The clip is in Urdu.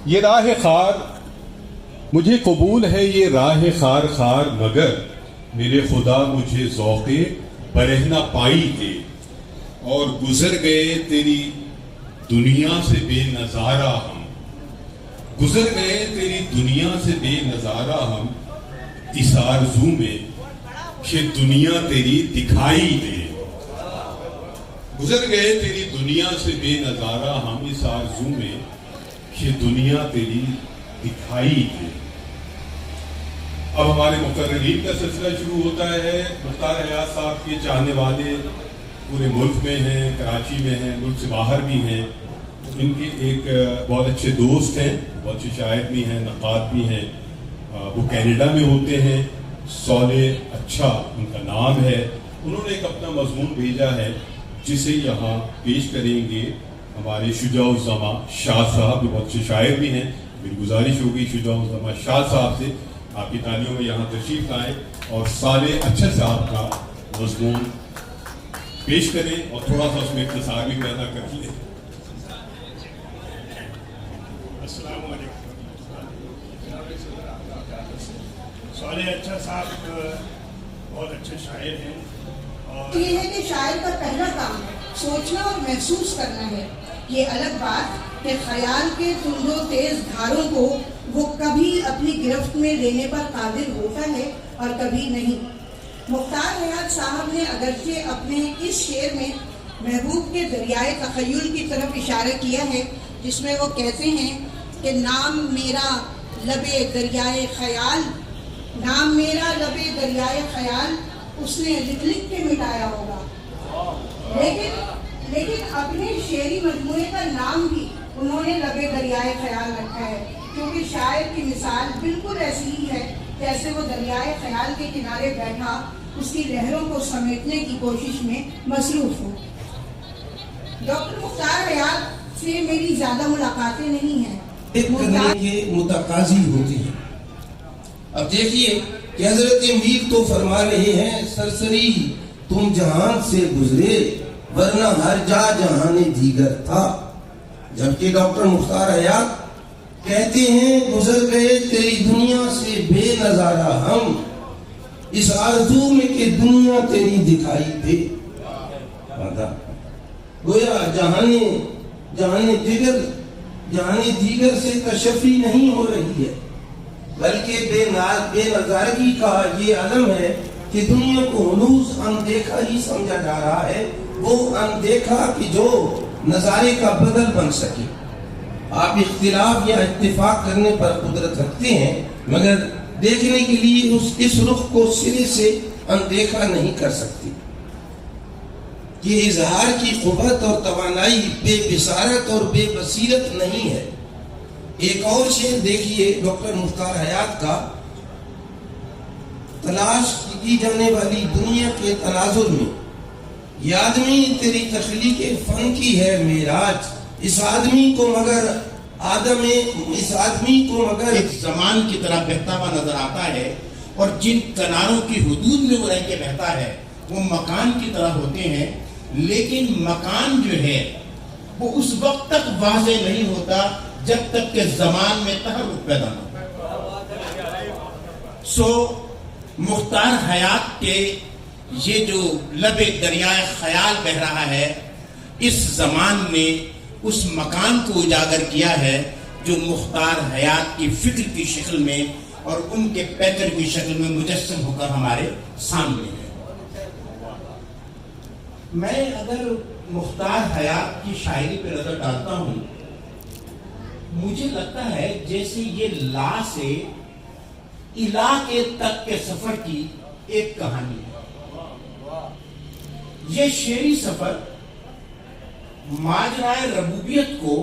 یہ راہ خار مجھے قبول ہے، یہ راہ خار خار، مگر میرے خدا مجھے ذوق برہنہ پائی دے، اور گزر گئے تیری دنیا سے بے نظارہ ہم، گزر گئے تیری دنیا سے بے نظارہ ہم، اس آرزو میں کہ دنیا تیری دکھائی دے، گزر گئے تیری دنیا سے بے نظارہ ہم، اس آرزو میں کہ دنیا تیری دکھائی دے۔ اب ہمارے مقررین کا سلسلہ شروع ہوتا ہے۔ مختار حیات صاحب کے چاہنے والے پورے ملک میں ہیں، کراچی میں ہیں، ملک سے باہر بھی ہیں۔ ان کے ایک بہت اچھے دوست ہیں، بہت اچھے شاعر بھی ہیں، نقاد بھی ہیں، وہ کینیڈا میں ہوتے ہیں، صالح اچھا ان کا نام ہے۔ انہوں نے ایک اپنا مضمون بھیجا ہے جسے یہاں پیش کریں گے ہمارے شجاع الزماں شاہ صاحب، جو بہت اچھے شاعر بھی ہیں۔ میری گزارش ہوگی شجاع الزماں شاہ صاحب سے آپ کی تالیوں میں یہاں تشریف لائیں اور صالح اچھا صاحب کا مضمون پیش کریں اور تھوڑا سا اس میں اختصار بھی پیدا کر لیں۔ السلام علیکم۔ صالح اچھا صاحب بہت اچھے شاعر ہیں، اور یہ ہے کہ شاعر کا پہلا کام سوچنا اور محسوس کرنا ہے۔ یہ الگ بات کہ خیال کے تند و تیز دھاروں کو وہ کبھی اپنی گرفت میں لینے پر قادر ہوتا ہے اور کبھی نہیں۔ مختار حیات صاحب نے اگرچہ اپنے اس شعر میں محبوب کے دریائے تخیل کی طرف اشارہ کیا ہے، جس میں وہ کہتے ہیں کہ نام میرا لبے دریائے خیال، نام میرا لبے دریائے خیال، اس نے لکھ لکھ کے مٹایا ہوگا۔ لیکن اپنے شعری مجموعے کا نام بھی انہوں نے لبے دریائے خیال رکھا ہے، کیونکہ شاعر کی مثال بالکل ایسی ہی ہے جیسے وہ دریائے خیال کے کنارے بیٹھا اس کی لہروں کو سمیٹنے کی کوشش میں مصروف ہو۔ ڈاکٹر مختار حیات سے میری زیادہ ملاقاتیں نہیں ہیں، کرنے کے متقاضی ہوتی ہیں۔ اب دیکھیے کہ حضرت امیر تو فرما رہے ہیں سرسری تم جہان سے گزرے ورنہ ہر جا جہان دیگر تھا، جبکہ ڈاکٹر مختار حیات کہتے ہیں گزر گئے تیری دنیا سے بے نظارہ ہم، اس آرزو میں کہ دنیا تیری دکھائی دے۔ گویا جہان دیگر سے تشفی نہیں ہو رہی ہے، بلکہ بے نظارگی کا یہ علم ہے کہ دنیا کو ہنوز اندیکھا ہی سمجھا جا رہا ہے، وہ اندیکھا کہ جو نظارے کا بدل بن سکے۔ آپ اختلاف یا اتفاق کرنے پر قدرت رکھتے ہیں، مگر دیکھنے کے لیے اس رخ کو سرے سے اندیکھا نہیں کر سکتے۔ یہ اظہار کی قوت اور توانائی بے بصارت اور بے بصیرت نہیں ہے۔ ایک اور شعر دیکھیے ڈاکٹر مختار حیات کا، تلاش کی جانے والی دنیا کے تناظر میں یہ آدمی تیری تخلیق فن کی ہے معراج، اس آدمی کو مگر ایک زمان کی طرح بہتا ہوا نظر آتا ہے، اور جن کناروں کی حدود میں وہ رہ کے بہتا ہے وہ مکان کی طرح ہوتے ہیں، لیکن مکان جو ہے وہ اس وقت تک واضح نہیں ہوتا جب تک کہ زمان میں تحرک پیدا نہ ہو۔ مختار حیات کے یہ جو لبے دریائے خیال بہ رہا ہے، اس زمان نے اس مکان کو اجاگر کیا ہے جو مختار حیات کی فکر کی شکل میں اور ان کے پیکر کی شکل میں مجسم ہو کر ہمارے سامنے ہے۔ میں اگر مختار حیات کی شاعری پہ نظر ڈالتا ہوں، مجھے لگتا ہے جیسے یہ لا سے الہ کے تک کے سفر کی ایک کہانی ہے۔ یہ شعری سفر ماجرائے ربوبیت کو